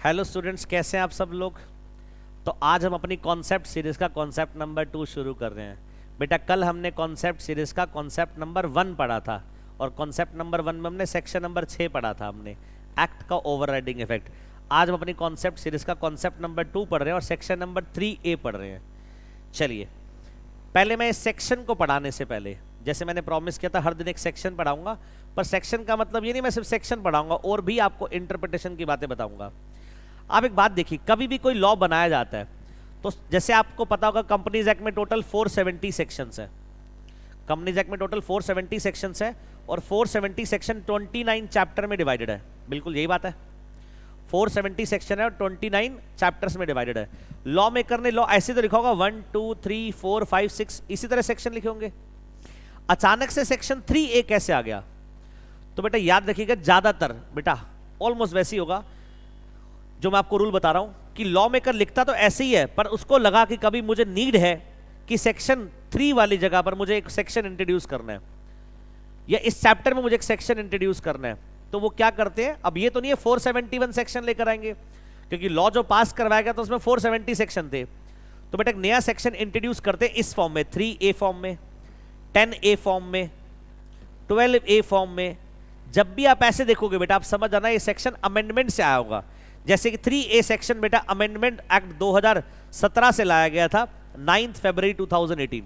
Hello students, कैसे हैं आप सब लोग। तो आज हम अपनी कॉन्सेप्ट सीरीज का कॉन्सेप्ट नंबर 2 शुरू कर रहे हैं। बेटा कल हमने कॉन्सेप्ट सीरीज का कॉन्सेप्ट नंबर 1 पढ़ा था और कॉन्सेप्ट नंबर 1 में हमने सेक्शन नंबर 6 पढ़ा था, हमने एक्ट का ओवरराइडिंग इफेक्ट। आज हम अपनी कॉन्सेप्ट सीरीज का कॉन्सेप्ट नंबर 2 पढ़ रहे हैं और सेक्शन नंबर 3A पढ़ रहे हैं। चलिए पहले मैं इस सेक्शन को पढ़ाने से पहले, जैसे मैंने प्रॉमिस किया था हर दिन एक सेक्शन पढ़ाऊंगा, पर सेक्शन का मतलब ये नहीं मैं सिर्फ सेक्शन पढ़ाऊंगा और भी आपको इंटरप्रिटेशन की बातें बताऊंगा। आप एक बात देखिए, कभी भी कोई लॉ बनाया जाता है तो जैसे आपको पता होगा कंपनीज एक्ट में टोटल 470 सेक्शंस है। कंपनीज एक्ट में टोटल 470 सेक्शंस है और 470 सेक्शन 29 चैप्टर में डिवाइडेड है। बिल्कुल यही बात है, 470 सेक्शन है और 29 चैप्टर्स में डिवाइडेड है। लॉ मेकर ने लॉ ऐसे तो लिखा होगा 1 2 3 4 5 6 इसी तरह सेक्शन लिखे होंगे। अचानक से सेक्शन 3A कैसे आ गया? तो बेटा याद रखिएगा, ज्यादातर बेटा ऑलमोस्ट वैसे ही होगा जो मैं आपको रूल बता रहा हूं कि लॉ मेकर लिखता तो ऐसे ही है, पर उसको लगा कि कभी मुझे नीड है कि सेक्शन 3 वाली जगह पर मुझे एक सेक्शन इंट्रोड्यूस करना है या इस चैप्टर में मुझे एक सेक्शन इंट्रोड्यूस करना है, तो वो क्या करते हैं, अब ये तो नहीं है 471 सेक्शन लेकर आएंगे, क्योंकि लॉ जो पास करवाया गया तो उसमें 470 सेक्शन थे। तो बेटा एक नया सेक्शन इंट्रोड्यूस करते हैं इस फॉर्म में, 3A फॉर्म में, 10A फॉर्म में, 12A फॉर्म में। जब भी आप ऐसे देखोगे बेटा आप समझ जाना ये सेक्शन अमेंडमेंट से आया होगा। जैसे कि 3A सेक्शन बेटा अमेंडमेंट एक्ट 2017 से लाया गया था, 9 फरवरी 2018।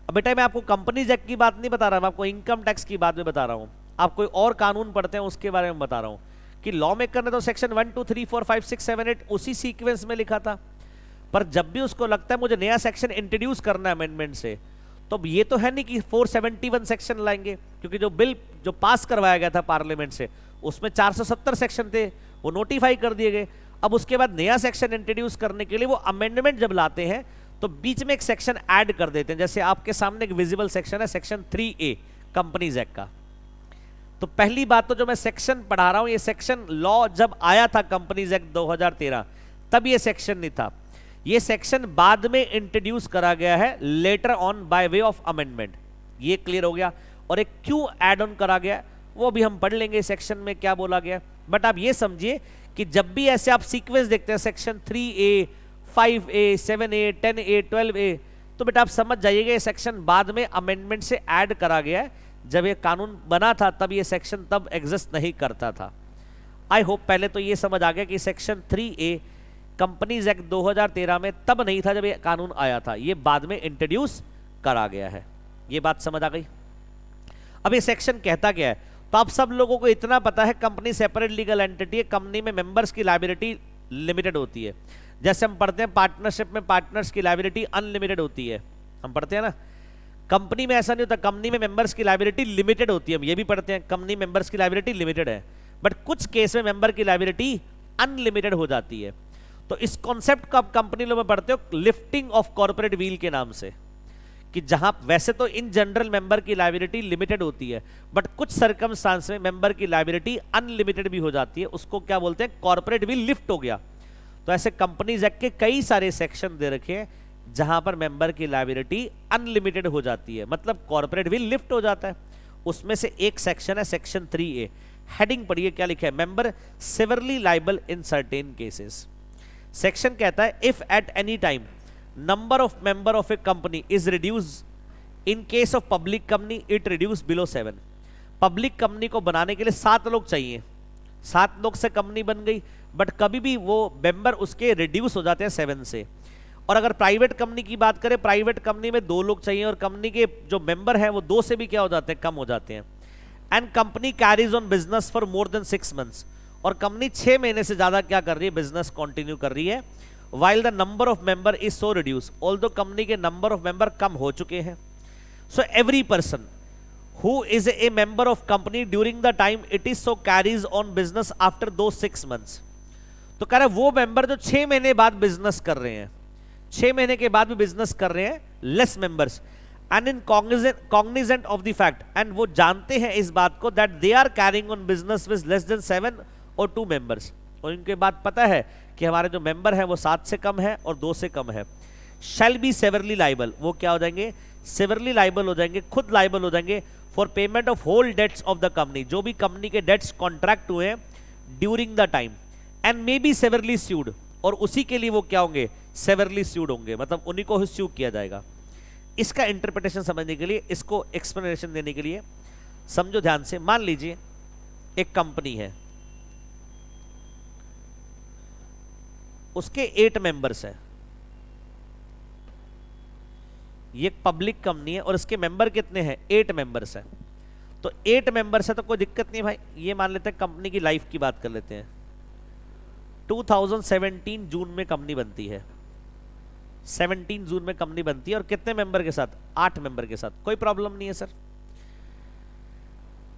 अब बेटा मैं आपको कंपनीज एक्ट की बात नहीं बता रहा, मैं आपको इनकम टैक्स की बात में बता रहा हूं। आप कोई और कानून पढ़ते हैं उसके बारे में बता रहा हूं कि लॉ मेकर ने तो सेक्शन 1 2 3 4 5 6 7 8 उसी सीक्वेंस में लिखा था, पर जब भी उसको लगता है मुझे नया सेक्शन इंट्रोड्यूस करना है अमेंडमेंट से, तो ये तो है नहीं कि 471 सेक्शन लाएंगे, क्योंकि जो बिल जो पास करवाया गया था पार्लियामेंट से उसमें 470 सेक्शन थे, वो नोटिफाई कर दिए गए। अब उसके बाद नया सेक्शन इंट्रोड्यूस करने के लिए वो अमेंडमेंट जब लाते हैं तो बीच में एक सेक्शन ऐड कर देते हैं। जैसे आपके सामने एक विजिबल सेक्शन है सेक्शन 3A कंपनीज एक्ट का। तो पहली बात तो जो मैं सेक्शन पढ़ा रहा हूं, ये सेक्शन लॉ जब आया था कंपनीज एक्ट 2013 तब ये सेक्शन नहीं था, ये सेक्शन बाद में इंट्रोड्यूस करा गया है later on by way of amendment. ये क्लियर हो गया। और एक क्यों ऐड ऑन करा गया वो भी हम पढ़ लेंगे सेक्शन में क्या बोला गया। बट आप ये समझिए कि जब भी ऐसे आप सीक्वेंस देखते हैं section 3A 5A 7A 10A 12A, तो बेटा आप समझ जाइएगा ये सेक्शन बाद में अमेंडमेंट से ऐड करा गया है। जब ये कानून बना था तब ये सेक्शन तब एग्जिस्ट नहीं करता था। आई होप पहले तो ये समझ आ गया कि सेक्शन 3A कंपनीज एक्ट 2013 में तब नहीं था जब ये कानून आया था, ये बाद में इंट्रोड्यूस करा गया है। ये बात समझ आ गई। अब ये सेक्शन कहता क्या है, तो आप सब लोगों को इतना पता है कंपनी सेपरेट लीगल एंटिटी है, कंपनी में मेंबर्स की लायबिलिटी लिमिटेड होती है। जैसे हम पढ़ते हैं पार्टनरशिप में पार्टनर्स की लायबिलिटी अनलिमिटेड होती है, हम पढ़ते हैं ना। कंपनी में ऐसा नहीं होता, कंपनी में मेंबर्स की लायबिलिटी लिमिटेड होती है, हम ये भी पढ़ते हैं कंपनी मेंबर्स की लायबिलिटी लिमिटेड है, बट कुछ केस में मेंबर की लायबिलिटी अनलिमिटेड हो जाती है। तो इस कॉन्सेप्ट को आप कंपनी लोग में पढ़ते हो लिफ्टिंग ऑफ कॉर्पोरेट व्हील के नाम से, कि जहां वैसे तो इन जनरल मेंबर की लायबिलिटी लिमिटेड होती है, बट कुछ सर्कमस्टांस में मेंबर की लायबिलिटी अनलिमिटेड भी हो जाती है, उसको क्या बोलते हैं, कॉर्पोरेट व्हील लिफ्ट हो गया। तो ऐसे कंपनीज एक्ट के कई सारे सेक्शन दे रखे हैं जहां पर मेंबर की लायबिलिटी अनलिमिटेड हो जाती है, मतलब कॉर्पोरेट व्हील लिफ्ट हो जाता है। उसमें से एक सेक्शन है सेक्शन 3A। हेडिंग पढ़िए क्या लिखा है, member severely liable in certain cases. Section कहता है if at any time number of member of A company is reduce in case of public company it reduce below 7। Public company को बनाने के लिए 7 लोग चाहिए, 7 लोग से कंपनी बन गई, बट कभी भी वो मेंबर उसके रिड्यूस हो जाते हैं 7 से। और अगर प्राइवेट कंपनी की बात करें, प्राइवेट कंपनी में 2 लोग चाहिए और कंपनी के जो मेंबर हैं वो 2 से भी क्या हो जाते हैं, कम हो जाते हैं। And company carries on business for more than 6 months, और कंपनी 6 महीने से ज्यादा क्या कर रही है, बिजनेस कंटिन्यू कर रही है। while the number of member is so reduced, although company के number of member कम हो चुके हैं। so every person who is a member of company during the time it is so carries on business after those 6 months, तो कह रहा है वो member जो 6 महीने बाद बिजनेस कर रहे हैं, 6 महीने के बाद भी बिजनेस कर रहे हैं, less members and in cognizant of the fact, and वो जानते हैं इस बात को that they are carrying on business with less than 7 और 2 मेंबर्स, और इनके बाद पता है कि हमारे जो मेंबर है वो 7 से कम है और 2 से कम है, शैल बी सेवरली लाइबल, वो क्या हो जाएंगे, सेवरली लाइबल हो जाएंगे, खुद लाइबल हो जाएंगे for payment of whole debts of the company, जो भी कंपनी के डेट्स कॉन्ट्रैक्ट हुए हैं during the time and may be severally sued, और उसी के लिए वो क्या होंगे, सेवरली स्यूड होंगे, मतलब उन्हीं को स्यू किया जाएगा। इसका इंटरप्रिटेशन समझने के लिए, इसको एक्सप्लेनेशन देने के लिए समझो ध्यान से। मान लीजिए एक कंपनी है, उसके 8 मेंबर्स हैं, ये एक पब्लिक कंपनी है और इसके मेंबर कितने हैं, 8 मेंबर्स हैं। तो 8 मेंबर्स है तो कोई दिक्कत नहीं भाई। ये मान लेते हैं कंपनी की लाइफ की बात कर लेते हैं। 2017 जून में कंपनी बनती है, 17 जून में कंपनी बनती है, और कितने मेंबर के साथ, 8 मेंबर के साथ। कोई प्रॉब्लम नहीं है सर।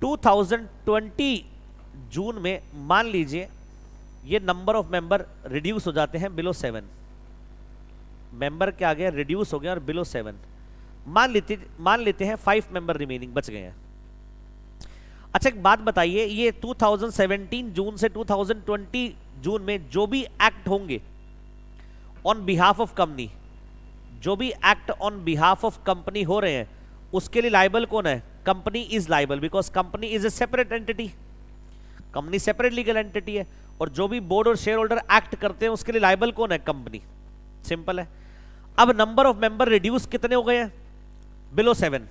2020 जून में मान लीजिए ये नंबर ऑफ मेंबर रिड्यूस हो जाते हैं बिलो 7, मेंबर क्या आ गया, रिड्यूस हो गया और बिलो 7। मान लेते हैं 5 मेंबर रिमेनिंग बच गए हैं। अच्छा एक बात बताइए, ये 2017 जून से 2020 जून में जो भी एक्ट होंगे ऑन बिहाफ ऑफ कंपनी, जो भी act on behalf of company हो रहे हैं, उसके लिए लाइबल कौन है, company is liable, because company is a separate entity, company separate legal entity है। और जो भी बोर्ड और शेयर होल्डर एक्ट करते हैं उसके लिए लाइबल कौन है, कंपनी। सिंपल है। अब नंबर ऑफ मेंबर रिड्यूस कितने हो गए हैं, बिलो 7।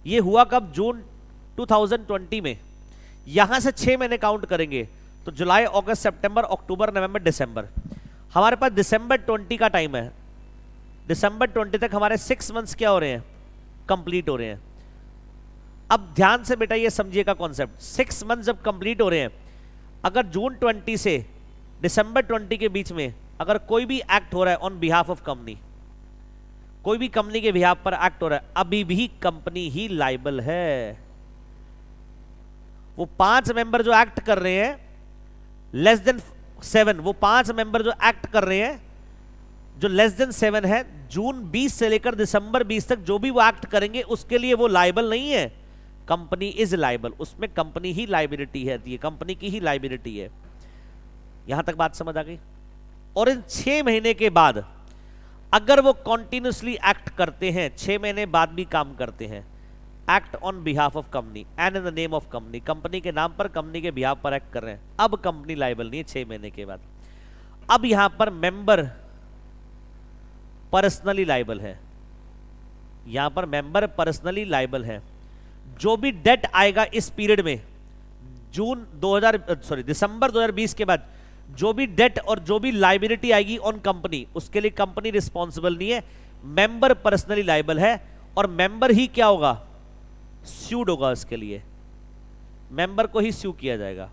ये हुआ कब, जून 2020 में। यहां से 6 महीने काउंट करेंगे तो जुलाई, अगस्त, सितंबर, अक्टूबर, नवंबर, दिसंबर। हमारे पास दिसंबर 20 का टाइम है। दिसंबर 20 तक हमारे 6 मंथ्स क्या हो रहे हैं, कंप्लीट हो रहे हैं। अब ध्यान से बेटा ये समझिएगा कॉन्सेप्ट, 6 मंथ जब कंप्लीट हो रहे हैं, अगर जून 20 से दिसंबर 20 के बीच में अगर कोई भी एक्ट हो रहा है ऑन बिहाफ ऑफ कंपनी, कोई भी कंपनी के बिहाफ पर एक्ट हो रहा है, अभी भी कंपनी ही लाइबल है। वो 5 मेंबर जो एक्ट कर रहे हैं लेस देन 7, वो 5 मेंबर जो एक्ट कर रहे हैं जो लेस देन 7 है, जून 20 से लेकर दिसंबर 20 तक जो भी वो एक्ट करेंगे उसके लिए वो लाइबल नहीं है, कंपनी इज लाइबल। उसमें कंपनी ही लाइबिलिटी है, ये कंपनी की ही लाइबिलिटी है। यहां तक बात समझ आ गई। और इन 6 महीने के बाद अगर वो कॉन्टिन्यूसली एक्ट करते हैं, 6 महीने बाद भी काम करते हैं, act on behalf of company and in the name of company, company के नाम पर, कंपनी के बिहाफ पर एक्ट कर रहे हैं, अब कंपनी लाइबल नहीं है 6 महीने के बाद। अब यहां पर मेंबर पर्सनली लाइबल है, यहां पर मेंबर पर्सनली लाइबल है। जो भी डेट आएगा इस पीरियड में, दिसंबर 2020 के बाद जो भी डेट और जो भी लाइबिलिटी आएगी ऑन कंपनी, उसके लिए कंपनी रिस्पॉन्सिबल नहीं है, मेंबर पर्सनली लाइबल है। और मेंबर ही क्या होगा, स्यूड होगा, उसके लिए मेंबर को ही स्यू किया जाएगा।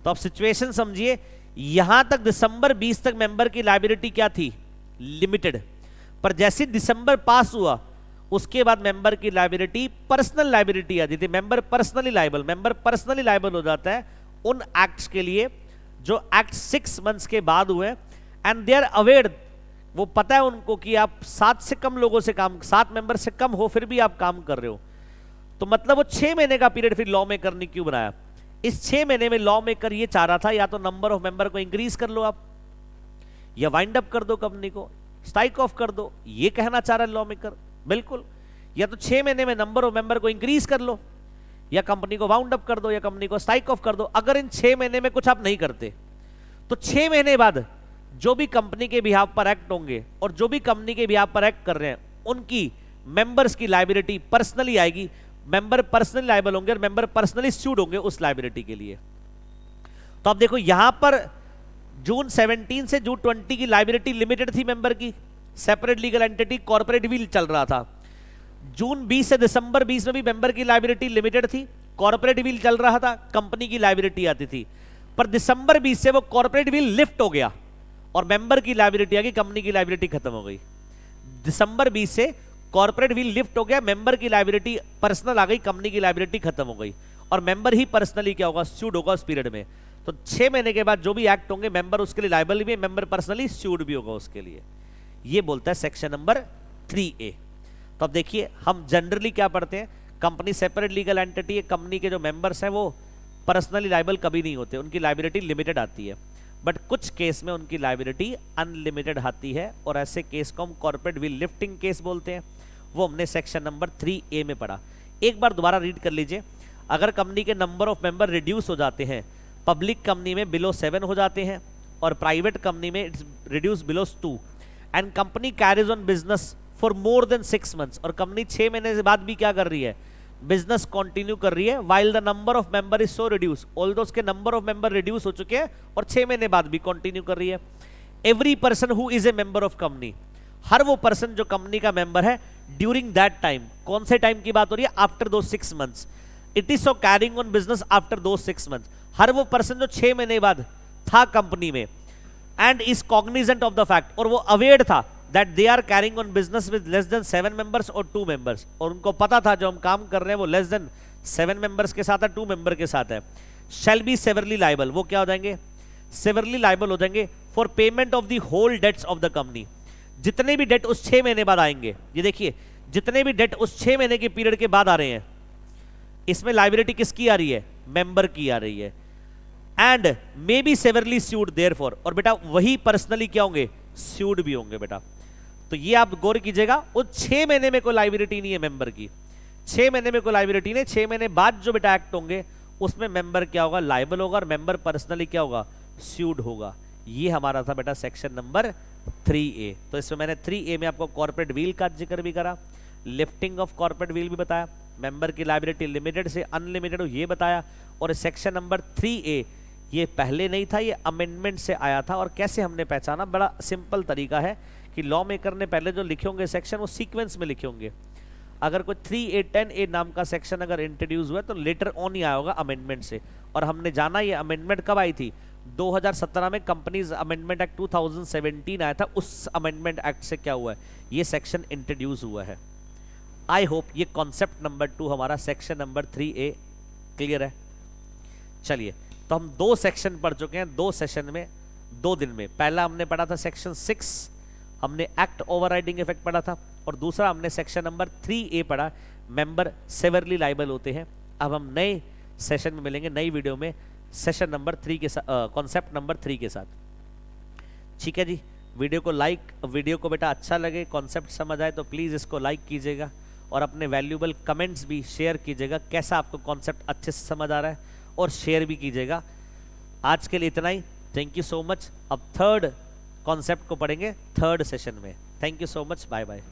तो आप सिचुएशन समझिए, यहां तक दिसंबर 20 तक मेंबर की लाइबिलिटी क्या थी, लिमिटेड, पर जैसे दिसंबर पास हुआ उसके बाद मेंबर की लाइबिलिटी पर्सनल लाइबिलिटी आती थी, member personally liable. Member personally liable हो जाता है उन एक्ट्स के लिए जो एक्ट 6 मंथ्स के बाद हुए, एंड दे आर अवेयर, वो पता है उनको कि आप 7 से कम लोगों से काम, 7 मेंबर से कम हो फिर भी आप काम कर रहे हो। तो मतलब वो 6 महीने का पीरियड फिर लॉ मेकर ने क्यों बनाया, इस 6 महीने में लॉ मेकर ये चाह रहा था या तो नंबर ऑफ मेंबर को इंक्रीज कर लो आप, या वाइंड अप कर दो कंपनी को, स्ट्राइक ऑफ कर दो, ये कहना चाह रहा है लॉ मेकर। बिल्कुल, या तो 6 महीने में नंबर ऑफ मेंबर को इंक्रीज कर लो, या कंपनी को वाउंड अप कर दो, या कंपनी को स्ट्राइक ऑफ कर दो। अगर इन 6 महीने में कुछ आप नहीं करते तो 6 महीने बाद जो भी कंपनी के बिहाफ पर एक्ट होंगे और जो भी कंपनी के बिहाफ पर एक्ट कर रहे हैं उनकी मेंबर्स की लाइबिलिटी पर्सनली आएगी, मेंबर पर्सनली लाइबल होंगे और मेंबर पर्सनली स्यूड होंगे उस लाइबिलिटी के लिए। तो अब देखो यहां पर जून 17 से जून 20 की लाइबिलिटी लिमिटेड थी मेंबर की, separate legal entity corporate wheel चल रहा था। जून 20 से दिसंबर 20 में भी मेंबर की लाइबिलिटी लिमिटेड थी, कॉर्पोरेट व्हील चल रहा था, कंपनी की लाइबिलिटी आती थी। पर दिसंबर 20 से वो कॉर्पोरेट व्हील लिफ्ट हो गया और मेंबर की लाइबिलिटी आ गई, कंपनी की लाइबिलिटी खत्म हो गई। दिसंबर 20 से कॉर्पोरेट व्हील लिफ्ट हो गया, मेंबर की लाइबिलिटी पर्सनल आ गई, कंपनी की लाइबिलिटी खत्म हो गई, और मेंबर ही पर्सनली क्या होगा, स्यूड होगा उस पीरियड में। तो 6 महीने के बाद जो भी एक्ट होंगे मेंबर उसके लिए लाइबल भी, मेंबर पर्सनली स्यूड भी होगा उसके लिए। ये बोलता है सेक्शन नंबर 3A। तो अब देखिए हम जनरली क्या पढ़ते हैं, कंपनी सेपरेट लीगल एंटिटी है, कंपनी के जो मेंबर्स हैं वो पर्सनली लाइबल कभी नहीं होते, उनकी लाइबिलिटी लिमिटेड आती है। बट कुछ केस में उनकी लाइबिलिटी अनलिमिटेड आती है, और ऐसे केस को हम कॉर्पोरेट व्हील लिफ्टिंग केस बोलते हैं। वो हमने सेक्शन नंबर 3A में पढ़ा। एक बार दोबारा रीड कर लीजिए। अगर कंपनी के नंबर ऑफ मेंबर रिड्यूस हो जाते हैं पब्लिक कंपनी में बिलो 7 हो जाते हैं और प्राइवेट कंपनी में it's reduce below 2 and company carries on business for more than 6 months और कंपनी 6 महीने के बाद भी क्या कर रही है, बिजनेस कंटिन्यू कर रही है, while the number of member is so reduce, although उसके नंबर ऑफ मेंबर रिड्यूस हो चुके हैं और 6 महीने बाद भी कंटिन्यू कर रही है। Every person who is a member of company, हर वो पर्सन जो कंपनी का मेंबर है ड्यूरिंग दैट टाइम, कौन से टाइम की बात हो रही है, आफ्टर दो 6 months, it is so carrying on business after दो 6 मंथ्स, हर वो पर्सन जो 6 महीने बाद था कंपनी में and is cognizant of the fact, और वो अवेयर था that they are carrying on business with less than 7 members और 2 मेंबर्स, और उनको पता था जो हम काम कर रहे हैं वो लेस देन 7 मेंबर्स के साथ है, 2 मेंबर के साथ है, शैल बी सेवरली लाइबल, वो क्या हो जाएंगे, सेवरली लाइबल हो जाएंगे for payment of the whole debts of the company, जितने भी डेट उस 6 महीने बाद आएंगे, ये देखिए जितने भी डेट उस 6 महीने के पीरियड के बाद आ रहे हैं, इसमें लाइबिलिटी किसकी आ रही है, मेंबर की आ रही है, and may be severally sued therefore, और बेटा वही पर्सनली क्या होंगे, स्यूड भी होंगे बेटा। तो ये आप गौर कीजिएगा, उस 6 महीने में कोई लाइबिलिटी नहीं है मेंबर की, 6 महीने में कोई लाइबिलिटी नहीं, 6 महीने बाद जो बेटा एक्ट होंगे उसमें मेंबर क्या होगा, लाइबल होगा, और मेंबर पर्सनली क्या होगा, स्यूड होगा। ये हमारा था बेटा सेक्शन नंबर 3A। तो इसमें मैंने 3A में आपको कॉर्पोरेट व्हील का जिक्र भी करा, लिफ्टिंग ऑफ कॉर्पोरेट व्हील भी बताया, मेंबर की लायबिलिटी लिमिटेड से अनलिमिटेड हो ये बताया, और सेक्शन नंबर 3A ये पहले नहीं था, ये अमेंडमेंट से आया था। और कैसे हमने पहचाना, बड़ा सिंपल तरीका है कि लॉ मेकर ने पहले जो लिखे होंगे सेक्शन वो सीक्वेंस में लिखे होंगे। अगर कोई 3A 10A नाम का सेक्शन अगर इंट्रोड्यूस हुआ तो लेटर ऑन ही आया होगा अमेंडमेंट से, और हमने जाना ये अमेंडमेंट कब आई थी, 2017 में कंपनीज अमेंडमेंट एक्ट 2017 आया था, उस अमेंडमेंट एक्ट से क्या हुआ है, ये सेक्शन इंट्रोड्यूस हुआ है। आई होप ये कॉन्सेप्ट नंबर 2 हमारा सेक्शन नंबर 3A क्लियर है। चलिए, तो हम 2 सेक्शन पढ़ चुके हैं 2 सेशन में 2 दिन में। पहला हमने पढ़ा था सेक्शन 6, हमने एक्ट ओवरराइडिंग इफेक्ट पढ़ा था, और दूसरा हमने सेक्शन नंबर 3A पढ़ा, मेंबर सेवरली लाइबल होते हैं। अब हम नए सेशन में मिलेंगे नई वीडियो में सेशन नंबर 3 के साथ, कॉन्सेप्ट नंबर 3 के साथ। ठीक है जी, वीडियो को बेटा अच्छा लगे, कॉन्सेप्ट समझ आए तो प्लीज़ इसको लाइक कीजिएगा, और अपने वैल्यूबल कमेंट्स भी शेयर कीजिएगा, कैसा आपको कॉन्सेप्ट अच्छे से समझ आ रहा है, और शेयर भी कीजिएगा। आज के लिए इतना ही, थैंक यू सो मच। अब 3rd कॉन्सेप्ट को पढ़ेंगे 3rd सेशन में। Thank you so much, bye bye.